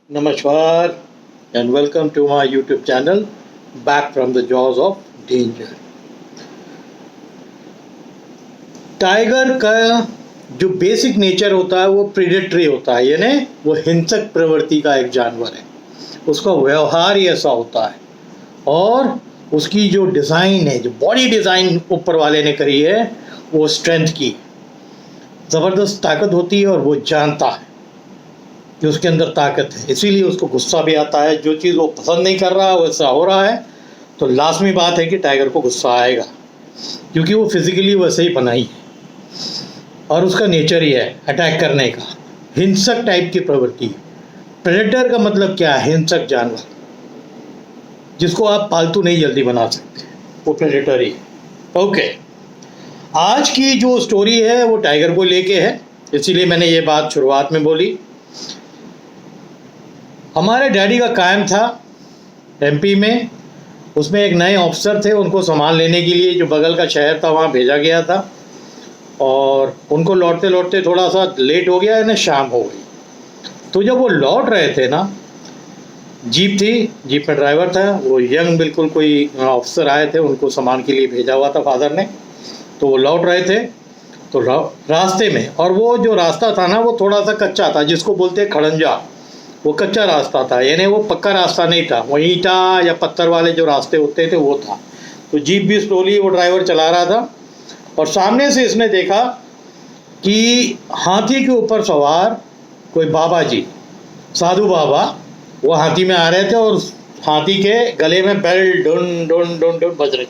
Namaskar and welcome to my YouTube channel Back from the Jaws of Danger। Tiger का जो basic nature होता है वो predatory होता है, यानी वो हिंसक प्रवृत्ति का एक जानवर है। उसका व्यवहार ही ऐसा होता है और उसकी जो डिज़ाइन है, जो बॉडी डिज़ाइन ऊपर वाले ने करी है, वो स्ट्रेंथ की ज़बरदस्त ताकत होती है और वो जानता है कि उसके अंदर ताकत है, इसीलिए उसको गुस्सा भी आता है। जो चीज़ वो पसंद नहीं कर रहा वैसा हो रहा है तो लाजमी बात है कि टाइगर को गुस्सा आएगा, क्योंकि वो फिज़िकली वैसे ही बनाई है और उसका नेचर ही है अटैक करने का, हिंसक टाइप की प्रवृत्ति। प्रेडेटर का मतलब क्या है? हिंसक जानवर, जिसको आप पालतू नहीं जल्दी बना सकते, वो प्रेडेटर ही है। ओके, आज की जो स्टोरी है वो टाइगर को लेके है, इसीलिए मैंने ये बात शुरुआत में बोली। हमारे डैडी का कायम था एमपी में, उसमें एक नए ऑफिसर थे, उनको संभाल लेने के लिए जो बगल का शहर था वहाँ भेजा गया था और उनको लौटते लौटते थोड़ा सा लेट हो गया, यानी शाम हो गई। तो जब वो लौट रहे थे ना, जीप थी, जीप में ड्राइवर था, वो यंग बिल्कुल कोई ऑफिसर आए थे, उनको सामान के लिए भेजा हुआ था फादर ने। तो वो लौट रहे थे तो रास्ते में, और वो जो रास्ता था ना वो थोड़ा सा कच्चा था, जिसको बोलते हैं खड़ंजा। वो कच्चा रास्ता था, यानी वो पक्का रास्ता नहीं था, वो ईंटा या पत्थर वाले जो रास्ते होते थे वो था। तो जीप भी स्लोली वो ड्राइवर चला रहा था और सामने से इसने देखा कि हाथी के ऊपर सवार कोई बाबा जी, साधु बाबा, वो हाथी में आ रहे थे और हाथी के गले में बेल डुन डुन डुन डुन बज रही।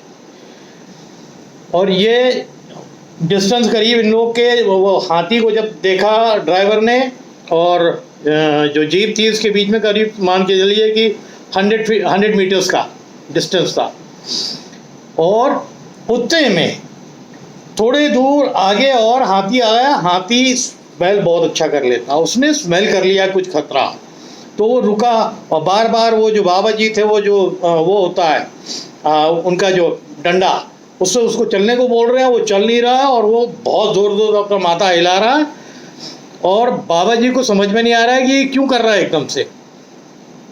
और ये डिस्टेंस करीब इन लोग के, वो हाथी को जब देखा ड्राइवर ने और जो जीप थी उसके बीच में करीब मान के चलिए कि 100 मीटर्स का डिस्टेंस था। और उतने में थोड़े दूर आगे और हाथी आया। हाथी स्मेल बहुत अच्छा कर लेता, उसने स्मेल कर लिया कुछ खतरा, तो वो रुका और बार बार वो जो बाबा जी थे, वो जो वो होता है उनका जो डंडा, उससे उसको चलने को बोल रहे हैं, वो चल नहीं रहा और वो बहुत ज़ोर ज़ोर अपना माथा हिला रहा है। और बाबा जी को समझ में नहीं आ रहा है कि ये क्यों कर रहा है। एकदम से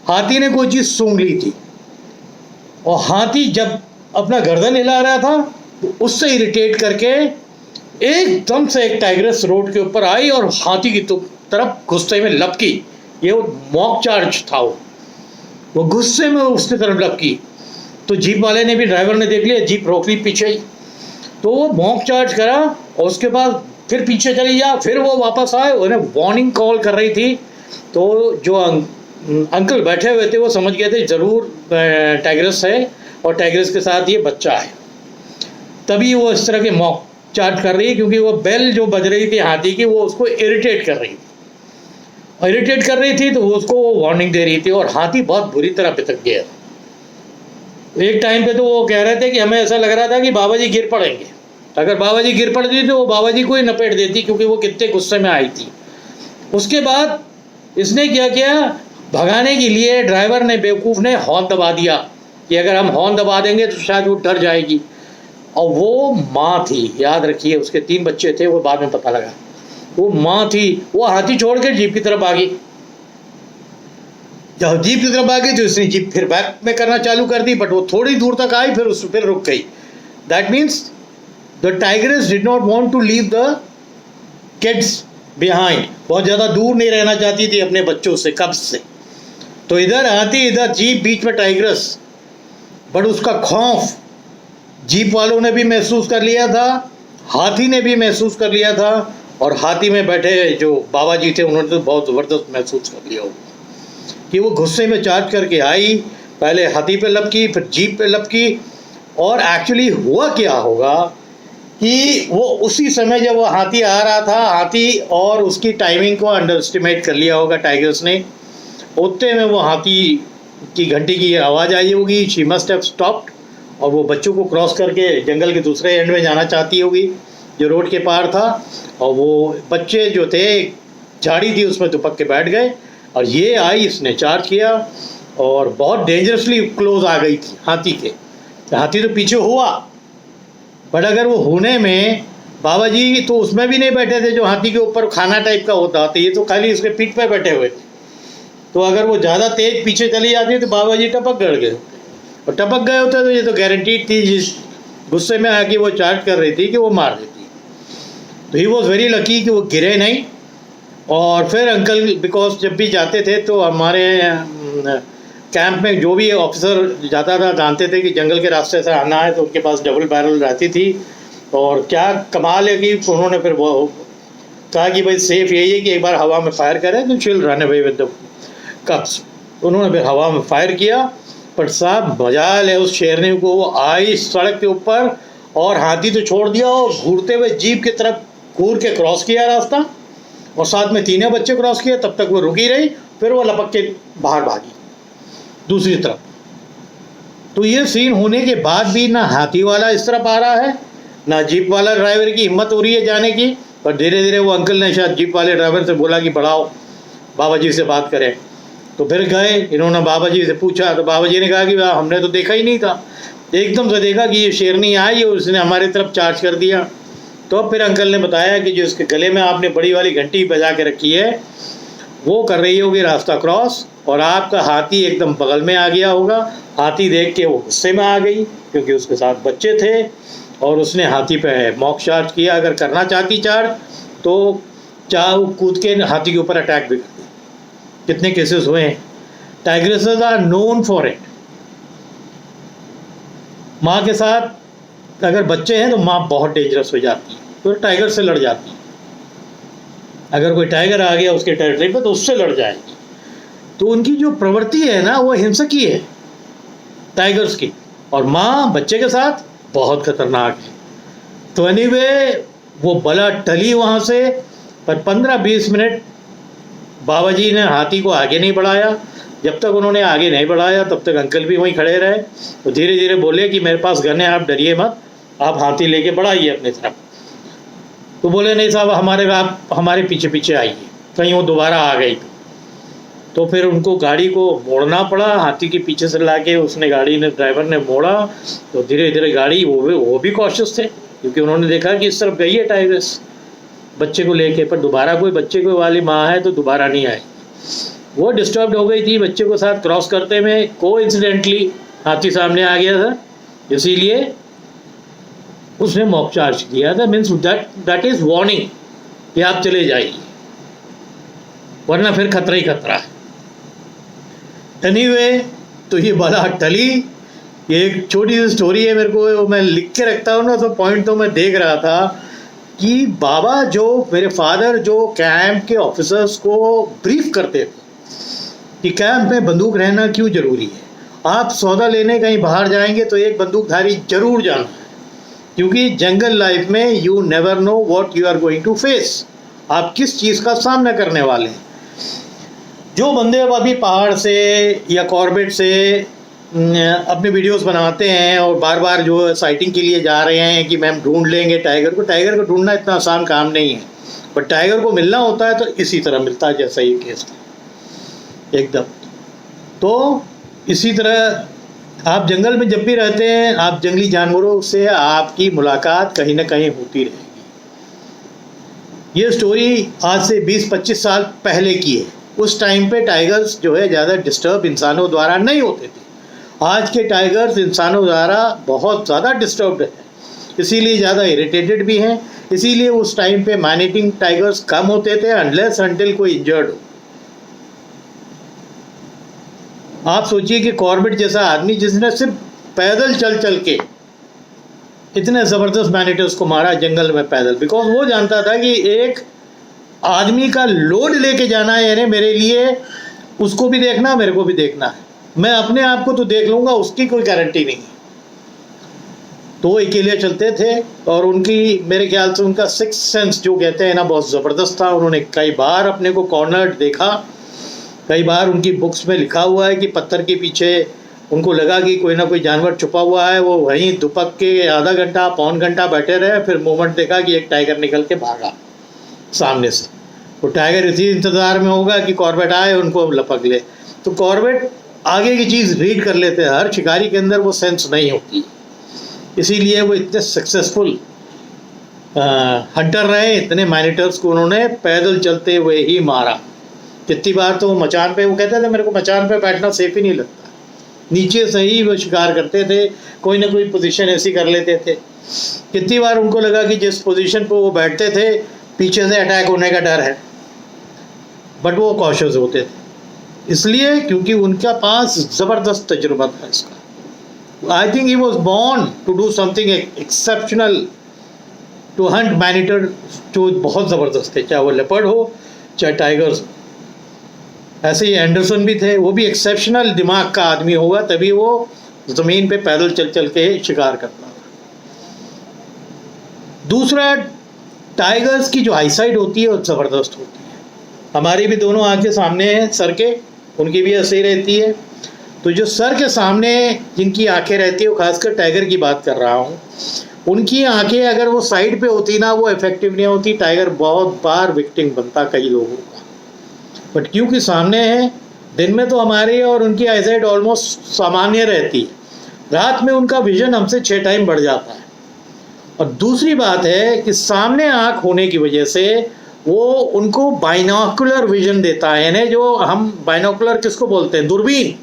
हाथी ने कोई चीज़ सूंघ ली थी और हाथी जब अपना गर्दन हिला रहा था तो उससे इरिटेट करके एकदम से एक टाइग्रेस रोड के ऊपर आई और हाथी की तरफ गुस्से में लपकी। ये वो मॉक चार्ज था, वो गुस्से में उसकी तरफ लपकी। तो जीप वाले ने भी, ड्राइवर ने देख लिया, जीप रोक ली पीछे ही, तो वो मॉक चार्ज करा और उसके बाद फिर पीछे चली जा। फिर वो वापस आए, उन्हें वार्निंग कॉल कर रही थी। तो जो अंकल बैठे हुए थे वो समझ गए थे ज़रूर टाइग्रेस है और टाइग्रेस के साथ ये बच्चा है, तभी वो इस तरह के मॉक चार्ज कर रही है, क्योंकि वो बेल जो बज रही थी हाथी की वो उसको इरिटेट कर रही थी। इरिटेट कर रही थी तो वो उसको वार्निंग दे रही थी और हाथी बहुत बुरी तरह पिटक गया। एक टाइम पे तो वो कह रहे थे कि हमें ऐसा लग रहा था कि बाबा जी गिर पड़ेंगे, अगर बाबा जी गिर पड़ती तो वो बाबा जी को ही नपेट देती, क्योंकि वो कितने गुस्से में आई थी। उसके बाद इसने क्या किया, भगाने के लिए ड्राइवर ने, बेवकूफ़ ने हॉर्न दबा दिया कि अगर हम हॉर्न दबा देंगे तो शायद वो डर जाएगी। और वो माँ थी, याद रखिए, उसके 3 बच्चे थे, वो बाद में पता लगा वो माँ थी। वो हाथी छोड़ के जीप की तरफ आ गई। जब जीप की तरफ आ गई तो इसने जीप फिर बैक में करना चालू कर दी, बट वो थोड़ी दूर तक आई, फिर रुक गई। That means the tigress did not want to leave the kids behind, बहुत ज़्यादा दूर नहीं रहना चाहती थी अपने बच्चों से, कब्ज से। तो इधर हाथी, इधर जीप, बीच में टाइग्रेस। बट उसका खौफ जीप वालों ने भी महसूस कर लिया था, हाथी ने भी महसूस कर लिया था, और हाथी में बैठे जो बाबा जी थे उन्होंने तो बहुत ज़बरदस्त महसूस कर लिया होगा कि वो गुस्से में चार्ज करके आई, पहले हाथी पे लपकी, फिर जीप पे लपकी। और एक्चुअली हुआ क्या होगा कि वो उसी समय जब वो हाथी आ रहा था, हाथी और उसकी टाइमिंग को अंडर एस्टिमेट कर लिया होगा टाइगर्स ने। उतने में वो हाथी की घंटी की आवाज़ आई होगी, शी मस्ट हैव स्टॉप्ड, और वो बच्चों को क्रॉस करके जंगल के दूसरे एंड में जाना चाहती होगी जो रोड के पार था। और वो बच्चे जो थे, झाड़ी थी उसमें दुपक के बैठ गए और ये आई, इसने चार्ज किया और बहुत डेंजरसली क्लोज आ गई थी हाथी के। हाथी तो पीछे हुआ, बट अगर वो होने में बाबा जी तो उसमें भी नहीं बैठे थे जो हाथी के ऊपर खाना टाइप का होता, तो ये तो खाली उसके पीठ पे बैठे हुए थे। तो अगर वो ज़्यादा तेज पीछे चली जाती तो बाबा जी टपक गए, और टपक गए होते तो ये तो गारंटीड थी, जिस गुस्से में आके वो चार्ज कर रही थी कि वो मार देती। तो ही वॉज वेरी लकी कि वो गिरे नहीं। और फिर अंकल, बिकॉज जब भी जाते थे तो हमारे कैंप में जो भी ऑफिसर जाता था जानते थे कि जंगल के रास्ते से आना है, तो उनके पास डबल बैरल रहती थी। और क्या कमाल है कि उन्होंने फिर वो कहा कि भाई सेफ यही है कि एक बार हवा में फायर करें तो शील run away with the cups. उन्होंने फिर हवा में फायर किया, पर साहब मजाल है उस शेरनी को, वो आई सड़क के ऊपर और हाथी तो छोड़ दिया, और घूरते हुए जीप की तरफ घूर के क्रॉस किया रास्ता, और साथ में तीनों बच्चे क्रॉस किए। तब तक वो रुकी रही, फिर वो लपक के बाहर भागी दूसरी तरफ। तो ये सीन होने के बाद भी ना हाथी वाला इस तरफ आ रहा है, ना जीप वाला ड्राइवर की हिम्मत हो रही है जाने की। पर धीरे धीरे वो अंकल ने शायद जीप वाले ड्राइवर से बोला कि बढ़ाओ, बाबा जी से बात करें। तो फिर गए, इन्होंने बाबा जी से पूछा, तो बाबा जी ने कहा कि हमने तो देखा ही नहीं था, एकदम से देखा कि ये शेरनी आई और उसने हमारी तरफ चार्ज कर दिया। तो फिर अंकल ने बताया कि जो इसके गले में आपने बड़ी वाली घंटी बजा के रखी है, वो कर रही होगी रास्ता क्रॉस, और आपका हाथी एकदम बगल में आ गया होगा। हाथी देख के वो गुस्से में आ गई, क्योंकि उसके साथ बच्चे थे, और उसने हाथी पे मॉक चार्ज किया। अगर करना चाहती चार्ज तो चाहे कूद के हाथी के ऊपर अटैक भी कर दी। कितने केसेस हुए हैं। Tigresses are known for it. माँ के साथ अगर बच्चे हैं तो माँ बहुत डेंजरस हो जाती है, तो टाइगर से लड़ जाती है। अगर कोई टाइगर आ गया उसके टेरिटरी पे तो उससे लड़ जाएगी। तो उनकी जो प्रवृत्ति है ना, वो हिंसकी है टाइगर्स की, और माँ बच्चे के साथ बहुत खतरनाक है। तो एनीवे वो बला टली वहाँ से, पर 15-20 मिनट बाबा जी ने हाथी को आगे नहीं बढ़ाया। जब तक उन्होंने आगे नहीं बढ़ाया तब तक अंकल भी वहीं खड़े रहे। तो धीरे धीरे बोले कि मेरे पास गन है, आप डरिए मत, आप हाथी लेके बढ़ाइए अपनी तरफ। तो बोले नहीं साहब, आप हमारे पीछे पीछे आइए, कहीं वो दोबारा आ गई। तो फिर उनको गाड़ी को मोड़ना पड़ा, हाथी के पीछे से लाके उसने ड्राइवर ने मोड़ा। तो धीरे धीरे गाड़ी, वो भी कॉशियस थे, क्योंकि उन्होंने देखा कि इस तरफ गई है टाइगर्स बच्चे को लेके, पर दोबारा कोई बच्चे को वाली माँ है तो दोबारा नहीं आए। वो डिस्टर्ब हो गई थी बच्चे को साथ क्रॉस करते में, कोइंसिडेंटली हाथी सामने आ गया था, इसीलिए उसने मॉक चार्ज किया था। मीन्स दैट इज वार्निंग कि आप चले जाइए, वरना फिर खतरा ही खतरा है। एनीवे, तो ये बला टली। ये एक छोटी सी स्टोरी है, मेरे को मैं लिख के रखता हूँ ना, तो पॉइंट तो मैं देख रहा था कि बाबा जो मेरे फादर जो कैंप के ऑफिसर्स को ब्रीफ करते थे कि कैंप में बंदूक रहना क्यों ज़रूरी है। आप सौदा लेने कहीं बाहर जाएंगे तो एक बंदूकधारी जरूर जाना है, क्योंकि जंगल लाइफ में you never know what you are going to face. आप किस चीज़ का सामना करने वाले हैं। जो बंदे अभी पहाड़ से या कॉर्बेट से अपने वीडियोस बनाते हैं और बार बार जो साइटिंग के लिए जा रहे हैं कि मैम ढूंढ लेंगे टाइगर को ढूंढना इतना आसान काम नहीं है। पर टाइगर को मिलना होता है तो इसी तरह मिलता है, जैसा ये केस था एकदम। तो इसी तरह आप जंगल में जब भी रहते हैं, आप जंगली जानवरों से आपकी मुलाकात कहीं ना कहीं होती रहेगी। ये स्टोरी आज से 20-25 साल पहले की है। उस टाइम पे टाइगर्स जो है ज़्यादा डिस्टर्ब इंसानों द्वारा नहीं होते थे। आज के टाइगर्स इंसानों द्वारा बहुत ज़्यादा डिस्टर्ब्ड है, इसीलिए ज़्यादा इरिटेटेड भी हैं। इसीलिए उस टाइम पे मैन ईटिंग टाइगर्स कम होते थे, अनलेस अनटिल कोई इंजर्ड हो। आप सोचिए कि कॉर्बेट जैसा आदमी जिसने सिर्फ पैदल चल चल के इतने ज़बरदस्त मैनिटर्स को मारा जंगल में पैदल, बिकॉज वो जानता था कि एक आदमी का लोड लेके जाना है, यानी मेरे लिए उसको भी देखना, मेरे को भी देखना है। मैं अपने आप को तो देख लूँगा, उसकी कोई गारंटी नहीं। तो वो अकेले चलते थे, और उनकी मेरे ख्याल से उनका सिक्स सेंस जो कहते हैं ना, बहुत ज़बरदस्त था। उन्होंने कई बार अपने को कॉर्नर्ड देखा। कई बार उनकी बुक्स में लिखा हुआ है कि पत्थर के पीछे उनको लगा कि कोई ना कोई जानवर छुपा हुआ है। वो वहीं दुपक के आधा घंटा पौन घंटा बैठे रहे, फिर मोमेंट देखा कि एक टाइगर निकल के भागा सामने से। वो टाइगर इसी इंतज़ार में होगा कि कॉर्बेट आए उनको लपक ले। तो कॉर्बेट आगे की चीज़ रीड कर लेते हैं, हर शिकारी के अंदर वो सेंस नहीं होती, इसीलिए वो इतने सक्सेसफुल हंटर रहे। इतने मैनिटर्स को उन्होंने पैदल चलते हुए ही मारा। कितनी बार तो मचान पे, वो कहते थे मेरे को मचान पे बैठना सेफ ही नहीं लगता, नीचे से ही वो शिकार करते थे, कोई ना कोई पोजीशन ऐसी कर लेते थे। कितनी बार उनको लगा कि जिस पोजीशन पे वो बैठते थे पीछे से अटैक होने का डर है, बट वो कॉशियस होते थे, इसलिए क्योंकि उनका पास ज़बरदस्त तजुर्बा था इसका। I think he was born to do something exceptional, to hunt monitor, जो बहुत ज़बरदस्त थे, चाहे वो लेपर्ड हो चाहे टाइगर्स हो। ऐसे ही एंडरसन भी थे, वो भी एक्सेप्शनल दिमाग का आदमी होगा तभी वो ज़मीन पे पैदल चल चल के शिकार करता था। दूसरा, टाइगर्स की जो आईसाइट होती है वो ज़बरदस्त होती है। हमारी भी दोनों आंखें सामने हैं सर के, उनकी भी ऐसे ही रहती है। तो जो सर के सामने जिनकी आंखें रहती है, वो खासकर टाइगर की बात कर रहा हूँ, उनकी आंखें अगर वो साइड पे होती ना, वो इफेक्टिव नहीं होती। टाइगर बहुत बार विक्टिम बनता कई लोगों का, बट क्योंकि सामने है, दिन में तो हमारी और उनकी आईसाइट ऑलमोस्ट सामान्य रहती है, रात में उनका विजन हमसे 6 टाइम बढ़ जाता है। और दूसरी बात है कि सामने आँख होने की वजह से वो उनको बाइनोकुलर विजन देता है, यानी जो हम बाइनोकुलर किसको बोलते हैं, दूरबीन।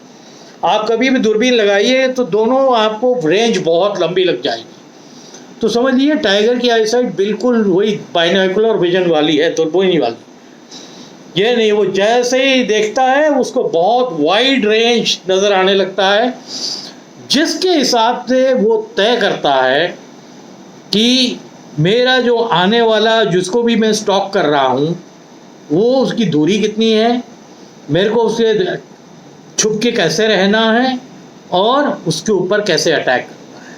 आप कभी भी दूरबीन लगाइए तो दोनों आपको रेंज बहुत लंबी लग जाएगी। तो समझ लीजिए टाइगर की आईसाइट बिल्कुल वही बाइनोकुलर विजन वाली है, दूरबीन वाली। ये नहीं, वो जैसे ही देखता है उसको बहुत वाइड रेंज नज़र आने लगता है, जिसके हिसाब से वो तय करता है कि मेरा जो आने वाला, जिसको भी मैं स्टॉक कर रहा हूँ, वो उसकी दूरी कितनी है, मेरे को उससे छुप के कैसे रहना है और उसके ऊपर कैसे अटैक करना है।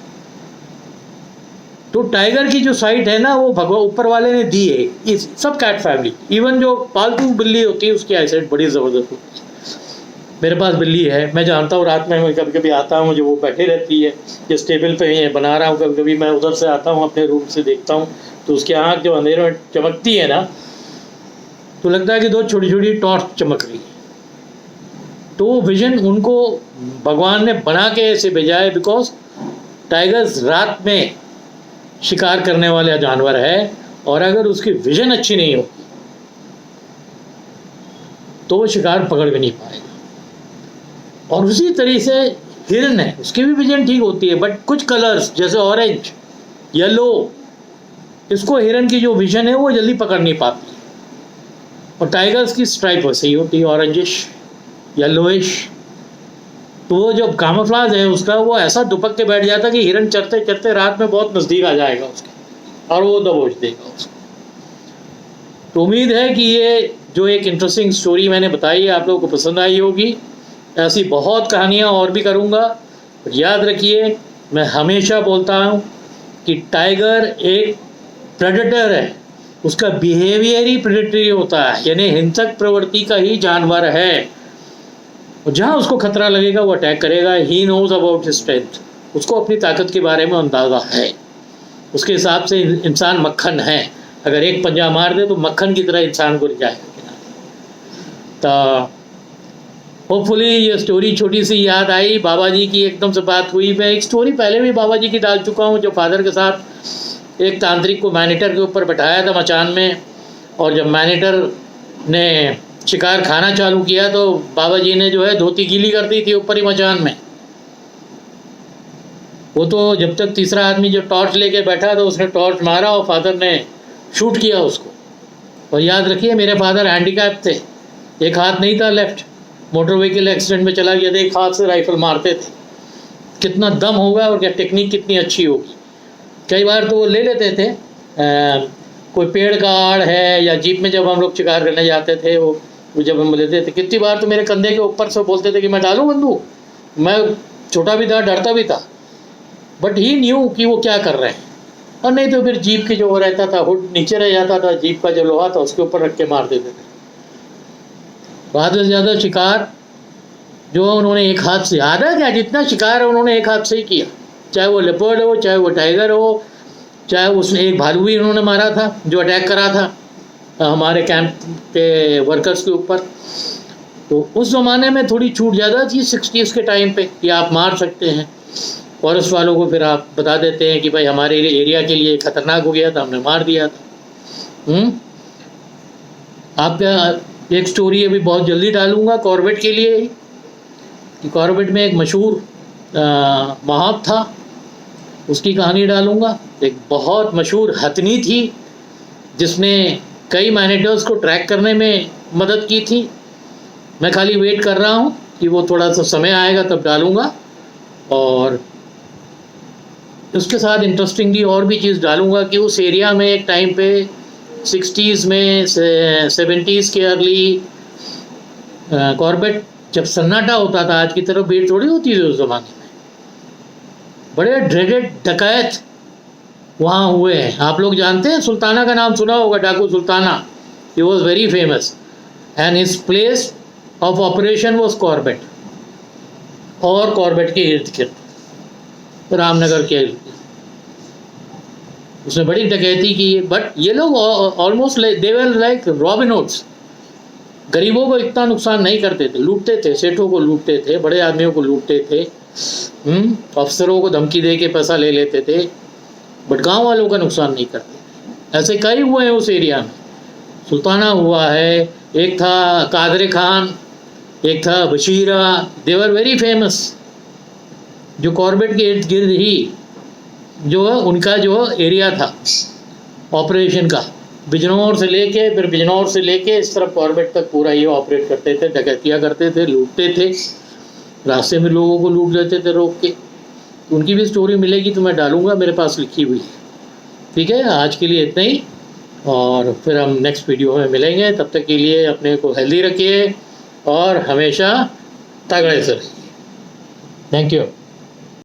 तो टाइगर की जो साइट है ना, वो भगवान ऊपर वाले ने दी है। इस सब कैट फैमिली, इवन जो पालतू बिल्ली होती है उसकी आई साइट बड़ी ज़बरदस्त होती है। मेरे पास बिल्ली है, मैं जानता हूँ, रात में मैं कभी कभी आता हूँ, जो वो बैठी रहती है जिस टेबल पे ही बना रहा हूँ, कभी कभी मैं उधर से आता हूँ अपने रूम से देखता हूँ, तो उसकी आँख जो अंधेरे में चमकती है ना, तो लगता है कि 2 छोटी छोटी टॉर्च चमक रही है। तो वो विजन उनको भगवान ने बना के ऐसे भेजा है, बिकॉज टाइगर्स रात में शिकार करने वाला जानवर है, और अगर उसकी विजन अच्छी नहीं हो तो वो शिकार पकड़ भी नहीं पाएगा। और उसी तरीके से हिरन है, उसकी भी विजन ठीक होती है, बट कुछ कलर्स जैसे ऑरेंज, येलो, इसको हिरन की जो विजन है वो जल्दी पकड़ नहीं पाती। और टाइगर्स की स्ट्राइप वैसे ही होती है, ऑरेंजिश, येलोइश। तो वो जो कामोफ्लाज है उसका, वो ऐसा दुपक के बैठ जाता है कि हिरन चरते चरते रात में बहुत नज़दीक आ जाएगा उसके और वो दबोच देगा उसको। तो उम्मीद है कि ये जो एक इंटरेस्टिंग स्टोरी मैंने बताई आप लोगों को पसंद आई होगी। ऐसी बहुत कहानियाँ और भी करूँगा। याद रखिए, मैं हमेशा बोलता हूँ कि टाइगर एक प्रेडेटर है, उसका बिहेवियर ही प्रेडेटरी होता है, यानी हिंसक प्रवृत्ति का ही जानवर है। और जहाँ उसको खतरा लगेगा वो अटैक करेगा। He knows about his strength, उसको अपनी ताकत के बारे में अंदाज़ा है। उसके हिसाब से इंसान मक्खन है, अगर एक पंजा मार दे तो मक्खन की तरह इंसान को ले जाएगा। तो होपफुली ये स्टोरी छोटी सी याद आई, बाबा जी की एकदम से बात हुई। मैं एक स्टोरी पहले भी बाबा जी की डाल चुका हूँ, जो फादर के साथ एक तांत्रिक को मैनेटर के ऊपर बैठाया था मचान में, और जब मैनेटर ने शिकार खाना चालू किया तो बाबा जी ने जो है धोती गीली कर दी थी ऊपर ही मचान में। वो तो जब तक तीसरा आदमी जो टॉर्च लेके बैठा तो उसने टॉर्च मारा और फादर ने शूट किया उसको। और याद रखिए, मेरे फादर हैंडीकैप थे, एक हाथ नहीं था लेफ्ट, मोटर व्हीकल एक्सीडेंट में चला गया था, एक हाथ से राइफल मारते थे। कितना दम होगा और क्या टेक्निक कितनी अच्छी होगी। कई बार तो वो ले लेते थे, कोई पेड़ का आड़ है या जीप में जब हम लोग शिकार करने जाते थे, वो जब हम लेते थे, कितनी बार तो मेरे कंधे के ऊपर से बोलते थे कि मैं डालूं बंदूक। मैं छोटा भी था, डरता भी था, बट ही न्यू कि वो क्या कर रहे हैं। और नहीं तो फिर जीप के जो हो रहता था, हुड नीचे रह जाता था, जीप का जो लोहा था उसके ऊपर रख के मार देते थे। ज़्यादा से ज़्यादा शिकार जो उन्होंने एक हाथ से, याद है क्या, जितना शिकार है उन्होंने एक हाथ से ही किया, चाहे वो लेपर्ड हो, चाहे वो टाइगर हो, चाहे उसने एक भालू भी उन्होंने मारा था जो अटैक करा था हमारे कैंप के वर्कर्स के ऊपर। तो उस ज़माने में थोड़ी छूट ज़्यादा थी 60s के टाइम पे कि आप मार सकते हैं। फॉरेस्ट वालों को फिर आप बता देते हैं कि भाई हमारे एरिया के लिए ख़तरनाक हो गया था, हमने मार दिया था। आपका एक स्टोरी अभी बहुत जल्दी डालूंगा कॉर्बेट के लिए कि कॉर्बेट में एक मशहूर महाप था, उसकी कहानी डालूंगा। एक बहुत मशहूर हथनी थी जिसने कई मैनेजर्स को ट्रैक करने में मदद की थी। मैं खाली वेट कर रहा हूँ कि वो थोड़ा सा समय आएगा तब डालूंगा। और उसके साथ इंटरेस्टिंगली और भी चीज़ डालूंगा कि उस एरिया में एक टाइम पे 60s में 70s के अर्ली कॉर्बेट जब सन्नाटा होता था, आज की तरह भीड़ थोड़ी होती थी उस ज़माने में, बड़े ड्रेडेड डकैत वहाँ हुए हैं। आप लोग जानते हैं, सुल्ताना का नाम सुना होगा, डाकू Sultana. He was very famous and his place of operation was Corbett और कॉर्बेट के इर्द गिर्द रामनगर के इर्द। उसने बड़ी डकैती की, बट ये लोग almost they were like robin hoods. गरीबों को इतना नुकसान नहीं करते थे, लूटते थे, सेठों को लूटते थे, बड़े आदमियों को लूटते थे, अफसरों को धमकी दे के पैसा ले लेते थे, बट गांव वालों का नुकसान नहीं करते। ऐसे कई हुए हैं उस एरिया में। सुल्ताना हुआ है, एक था कादर खान, एक था बशीरा, दे वर वेरी फेमस, जो कॉर्बेट के इर्द गिर्द ही जो है उनका जो एरिया था ऑपरेशन का। बिजनौर से लेके, फिर बिजनौर से लेके इस तरफ कॉर्बेट तक पूरा ये ऑपरेट करते थे, डकैतियाँ करते थे, लूटते थे, रास्ते में लोगों को लूट लेते थे रोक के। उनकी भी स्टोरी मिलेगी तो मैं डालूंगा, मेरे पास लिखी हुई है। ठीक है, आज के लिए इतना ही, और फिर हम नेक्स्ट वीडियो में मिलेंगे। तब तक के लिए अपने को हेल्दी रखिए और हमेशा तगड़े से रहिए। Thank you.